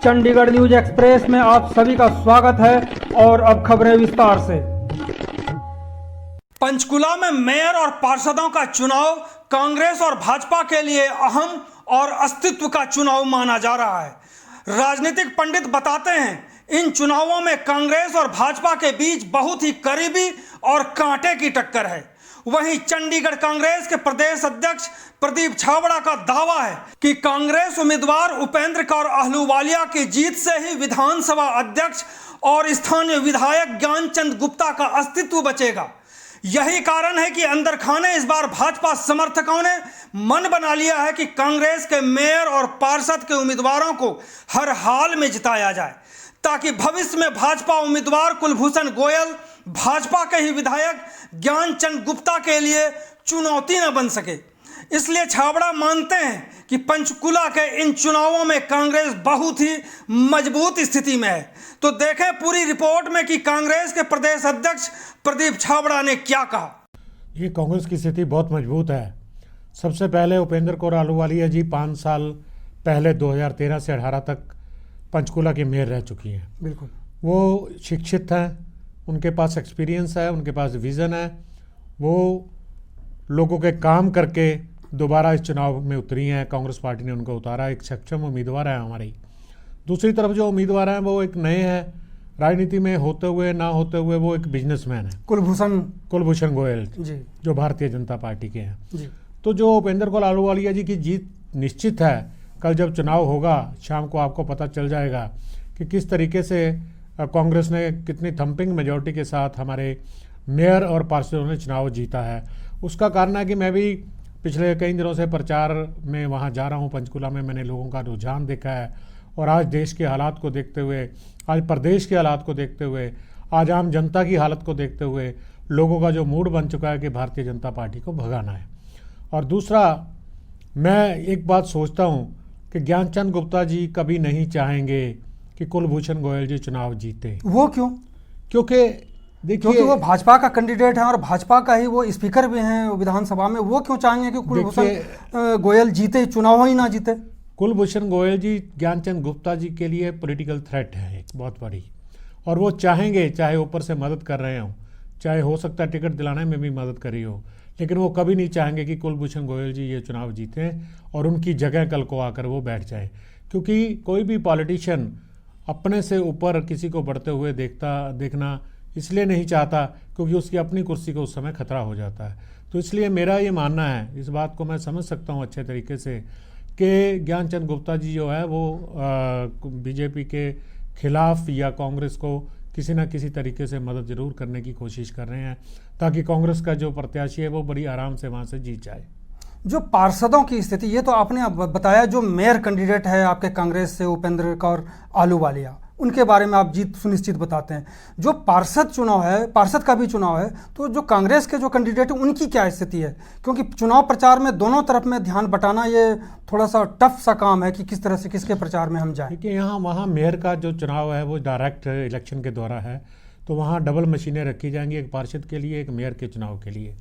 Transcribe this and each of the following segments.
Chandigarh news express में आप सभी का स्वागत है और अब खबरें विस्तार से। पंचकुला में मेयर और पार्षदों का चुनाव कांग्रेस और भाजपा के लिए अहम और अस्तित्व का चुनाव माना जा रहा है। राजनीतिक पंडित बताते हैं इन चुनावों में कांग्रेस और भाजपा के बीच बहुत ही करीबी और कांटे की टक्कर है। वहीं चंडीगढ़ कांग्रेस के प्रदेश अध्यक्ष प्रदीप छाबड़ा का दावा है कि कांग्रेस उम्मीदवार उपेंद्र कौर अहलूवालिया की जीत से ही विधानसभा अध्यक्ष और स्थानीय विधायक ज्ञानचंद गुप्ता का अस्तित्व बचेगा। यही कारण है कि अंदर खाने इस बार भाजपा समर्थकों ने मन बना लिया है कि कांग्रेस के मेयर और पार्षद के उम्मीदवारों को हर हाल में जिताया जाए, ताकि भविष्य में भाजपा उम्मीदवार कुलभूषण गोयल भाजपा के ही विधायक ज्ञानचंद गुप्ता के लिए चुनौती न बन सके। इसलिए छाबड़ा मानते हैं कि पंचकुला के इन चुनावों में कांग्रेस बहुत ही मजबूत स्थिति में है। तो देखें पूरी रिपोर्ट में कि कांग्रेस के प्रदेश अध्यक्ष प्रदीप छाबड़ा ने क्या कहा। ये कांग्रेस की स्थिति बहुत मजबूत है। सबसे पहले उपेंद्र कौर अहलूवालिया जी 5 साल पहले 2013 से 18 तक पंचकुला के मेयर रह चुकी हैं। बिल्कुल, वो शिक्षित हैं, उनके पास एक्सपीरियंस है, उनके पास विज़न है। वो लोगों के काम करके दोबारा इस चुनाव में उतरी हैं। कांग्रेस पार्टी ने उनको उतारा। एक सक्षम उम्मीदवार है हमारी। दूसरी तरफ जो उम्मीदवार हैं वो एक नए हैं, राजनीति में होते हुए ना होते हुए वो एक बिजनेसमैन है, कुलभूषण गोयल जी, जो भारतीय जनता पार्टी के हैं जी। तो जो उपेंद्र कौर अहलूवालिया जी की जीत निश्चित है। कल जब चुनाव होगा शाम को आपको पता चल जाएगा कि किस तरीके से कांग्रेस ने कितनी थंपिंग मेजॉरिटी के साथ हमारे मेयर और पार्षदों ने चुनाव जीता है। उसका कारण है कि मैं भी पिछले कई दिनों से प्रचार में वहाँ जा रहा हूँ। पंचकुला में मैंने लोगों का रुझान देखा है और आज देश के हालात को देखते हुए, आज प्रदेश के हालात को देखते हुए, आज आम जनता की हालत को देखते हुए लोगों का जो मूड बन चुका है कि भारतीय जनता पार्टी को भगाना है। और दूसरा, मैं एक बात सोचता हूँ कि ज्ञानचंद गुप्ता जी कभी नहीं चाहेंगे कि कुलभूषण गोयल जी चुनाव जीते। वो क्यों? क्योंकि देखिए वो भाजपा का कैंडिडेट है और भाजपा का ही वो स्पीकर भी हैं विधानसभा में। वो क्यों चाहेंगे कि कुलभूषण गोयल जीते, चुनाव ही ना जीते? कुलभूषण गोयल जी ज्ञानचंद गुप्ता जी के लिए पॉलिटिकल थ्रेट है एक बहुत बड़ी, और वो चाहेंगे, चाहे ऊपर से मदद कर रहे हों, चाहे हो सकता है टिकट दिलाने में भी मदद करी हो, लेकिन वो कभी नहीं चाहेंगे कि कुलभूषण गोयल जी ये चुनाव जीतें और उनकी जगह कल को आकर वो बैठ जाएं। क्योंकि कोई भी पॉलिटिशियन अपने से ऊपर किसी को बढ़ते हुए देखना इसलिए नहीं चाहता क्योंकि उसकी अपनी कुर्सी को उस समय खतरा हो जाता है। तो इसलिए मेरा ये मानना है, इस बात को मैं समझ सकता हूँ अच्छे तरीके से, कि ज्ञानचंद गुप्ता जी जो है वो बीजेपी के खिलाफ या कांग्रेस को किसी न किसी तरीके से मदद जरूर करने की कोशिश कर रहे हैं, ताकि कांग्रेस का जो प्रत्याशी है वो बड़ी आराम से वहाँ से जीत जाए। जो पार्षदों की स्थिति, ये तो आपने बताया, जो मेयर कैंडिडेट है आपके कांग्रेस से उपेंद्र कौर अहलूवालिया, उनके बारे में आप जीत सुनिश्चित बताते हैं। जो पार्षद चुनाव है, पार्षद का भी चुनाव है, तो जो कांग्रेस के जो कैंडिडेट है उनकी क्या स्थिति है? क्योंकि चुनाव प्रचार में दोनों तरफ में ध्यान बटाना ये थोड़ा सा टफ सा काम है कि किस तरह से किसके प्रचार में हम जाएं। देखिए, यहाँ वहाँ मेयर का जो चुनाव है वो डायरेक्ट इलेक्शन के द्वारा है, तो वहाँ डबल मशीनें रखी जाएंगी, एक पार्षद के लिए, एक मेयर के चुनाव के लिए।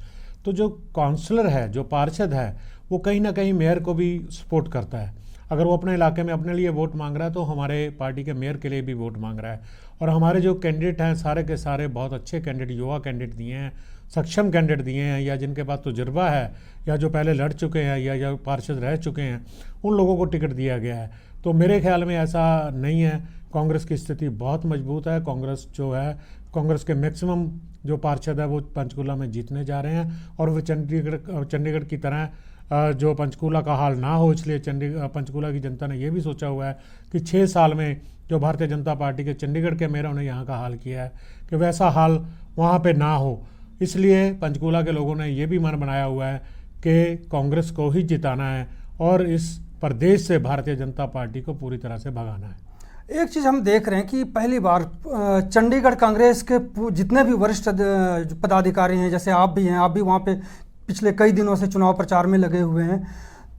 तो जो काउंसलर है, जो पार्षद है, वो कहीं ना कहीं मेयर को भी सपोर्ट करता है। अगर वो अपने इलाके में अपने लिए वोट मांग रहा है तो हमारे पार्टी के मेयर के लिए भी वोट मांग रहा है। और हमारे जो कैंडिडेट हैं सारे के सारे बहुत अच्छे कैंडिडेट, युवा कैंडिडेट दिए हैं, सक्षम कैंडिडेट दिए हैं, या जिनके पास तजुर्बा है, या जो पहले लड़ चुके हैं, या जो पार्षद रह चुके हैं, उन लोगों को टिकट दिया गया है। तो मेरे ख्याल में ऐसा नहीं है। कांग्रेस की स्थिति बहुत मजबूत है। कांग्रेस जो है, कांग्रेस के मैक्सिमम जो पार्षद है वो पंचकुला में जीतने जा रहे हैं, और वो चंडीगढ़ की तरह जो पंचकुला का हाल ना हो, इसलिए पंचकुला की जनता ने यह भी सोचा हुआ है कि 6 साल में जो भारतीय जनता पार्टी के चंडीगढ़ के मेयरों ने यहाँ का हाल किया है कि वैसा हाल वहाँ पे ना हो। इसलिए पंचकुला के लोगों ने ये भी मन बनाया हुआ है कि कांग्रेस को ही जिताना है और इस प्रदेश से भारतीय जनता पार्टी को पूरी तरह से भगाना है। एक चीज़ हम देख रहे हैं कि पहली बार चंडीगढ़ कांग्रेस के जितने भी वरिष्ठ पदाधिकारी हैं, जैसे आप भी हैं, आप भी वहाँ पे पिछले कई दिनों से चुनाव प्रचार में लगे हुए हैं,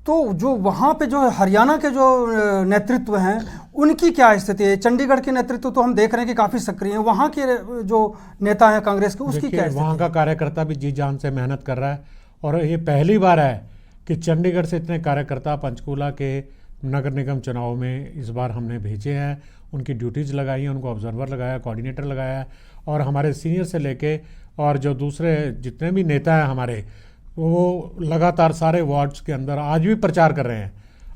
तो जो वहाँ पे जो हरियाणा के जो नेतृत्व हैं उनकी क्या स्थिति है? चंडीगढ़ के नेतृत्व तो हम देख रहे हैं कि काफ़ी सक्रिय हैं, वहाँ के जो नेता हैं कांग्रेस के, उसकी क्या स्थिति? वहाँ का कार्यकर्ता भी जी जान से मेहनत कर रहा है, और ये पहली बार है कि चंडीगढ़ से इतने कार्यकर्ता पंचकुला के नगर निगम चुनाव में इस बार हमने भेजे हैं। उनकी ड्यूटीज़ लगाई हैं, उनको ऑब्जर्वर लगाया, कोऑर्डिनेटर लगाया है, और हमारे सीनियर से लेके और जो दूसरे जितने भी नेता हैं हमारे, वो लगातार सारे वार्ड्स के अंदर आज भी प्रचार कर रहे हैं।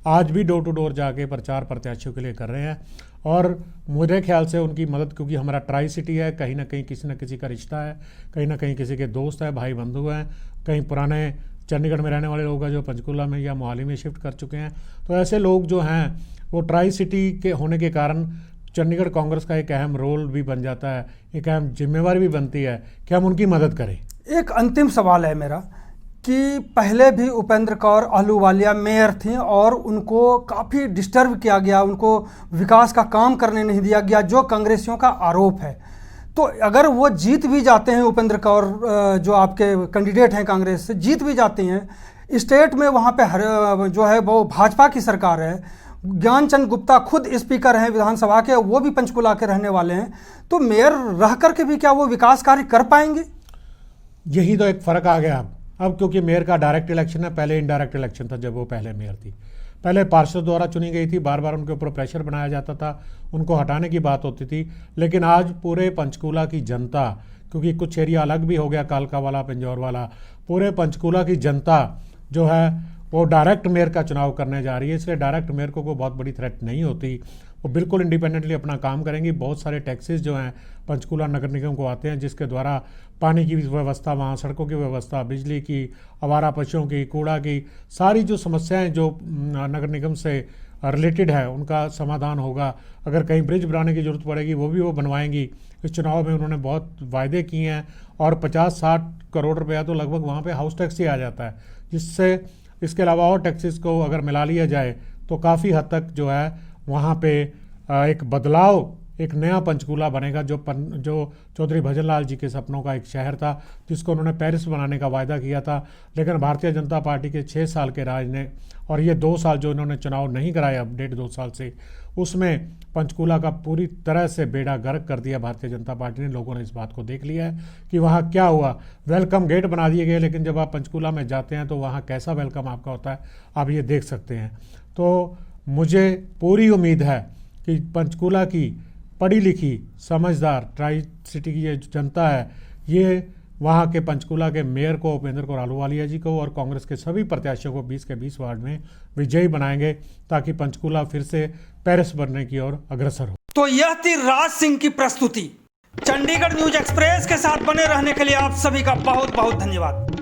आज भी डोर टू डोर जाके प्रचार प्रत्याशियों के लिए कर रहे हैं। और मेरे ख्याल से उनकी मदद, क्योंकि हमारा ट्राई सिटी है, कहीं ना कहीं किसी न किसी का रिश्ता है, कहीं ना कहीं किसी के दोस्त है, भाई बंधु हैं, कहीं पुराने चंडीगढ़ में रहने वाले लोग हैं जो पंचकूला में या मोहाली में शिफ्ट कर चुके हैं। तो ऐसे लोग जो हैं वो ट्राई सिटी के होने के कारण चंडीगढ़ कांग्रेस का एक अहम रोल भी बन जाता है, एक अहम जिम्मेवारी भी बनती है कि हम उनकी मदद करें। एक अंतिम सवाल है मेरा कि पहले भी उपेंद्र कौर अहलूवालिया मेयर थी और उनको काफ़ी डिस्टर्ब किया गया, उनको विकास का काम करने नहीं दिया गया, जो कांग्रेसियों का आरोप है। तो अगर वो जीत भी जाते हैं, उपेंद्र कौर जो आपके कैंडिडेट हैं कांग्रेस से जीत भी जाते हैं, स्टेट में वहाँ पे जो है वो भाजपा की सरकार है, ज्ञानचंद गुप्ता खुद स्पीकर हैं विधानसभा के, वो भी पंचकुला के रहने वाले हैं, तो मेयर रह करके भी क्या वो विकास कार्य कर पाएंगे? यही तो एक फ़र्क आ गया अब क्योंकि मेयर का डायरेक्ट इलेक्शन है, पहले इनडायरेक्ट इलेक्शन था जब वो पहले मेयर थी। पहले पार्षद द्वारा चुनी गई थी, बार बार उनके ऊपर प्रेशर बनाया जाता था, उनको हटाने की बात होती थी। लेकिन आज पूरे पंचकूला की जनता, क्योंकि कुछ एरिया अलग भी हो गया, कालका वाला, पिंजौर वाला, पूरे पंचकूला की जनता जो है वो डायरेक्ट मेयर का चुनाव करने जा रही है। इसलिए डायरेक्ट मेयर को कोई बहुत बड़ी थ्रेट नहीं होती, वो बिल्कुल इंडिपेंडेंटली अपना काम करेंगी। बहुत सारे टैक्सेस जो हैं पंचकूला नगर निगम को आते हैं, जिसके द्वारा पानी की व्यवस्था, वहाँ सड़कों की व्यवस्था, बिजली की, आवारा पशुओं की, कूड़ा की, सारी जो समस्याएं जो नगर निगम से रिलेटेड है उनका समाधान होगा। अगर कहीं ब्रिज बनाने की जरूरत पड़ेगी वो भी वो बनवाएंगी। इस चुनाव में उन्होंने बहुत वायदे किए हैं और 50-60 करोड़ रुपया तो लगभग वहाँ पे हाउस टैक्स ही आ जाता है, जिससे इसके अलावा और टैक्सेस को अगर मिला लिया जाए तो काफ़ी हद तक जो है वहाँ पे एक बदलाव, एक नया पंचकूला बनेगा, जो चौधरी भजनलाल जी के सपनों का एक शहर था, जिसको उन्होंने पेरिस बनाने का वायदा किया था। लेकिन भारतीय जनता पार्टी के 6 साल के राज ने और ये 2 साल जो इन्होंने चुनाव नहीं कराए अब 1.5-2 साल से, उसमें पंचकूला का पूरी तरह से बेड़ा गर्क कर दिया भारतीय जनता पार्टी ने। लोगों ने इस बात को देख लिया है कि वहाँ क्या हुआ। वेलकम गेट बना दिए गए, लेकिन जब आप पंचकूला में जाते हैं तो वहाँ कैसा वेलकम आपका होता है आप ये देख सकते हैं। तो मुझे पूरी उम्मीद है कि पंचकूला की पढ़ी लिखी, समझदार ट्राई सिटी की ये जनता है, ये वहाँ के पंचकूला के मेयर को, उपेंद्र कौर अहलूवालिया जी को और कांग्रेस के सभी प्रत्याशियों को 20 के 20 वार्ड में विजयी बनाएंगे, ताकि पंचकूला फिर से पेरिस बनने की ओर अग्रसर हो। तो यह थी राज सिंह की प्रस्तुति। चंडीगढ़ न्यूज एक्सप्रेस के साथ बने रहने के लिए आप सभी का बहुत बहुत धन्यवाद।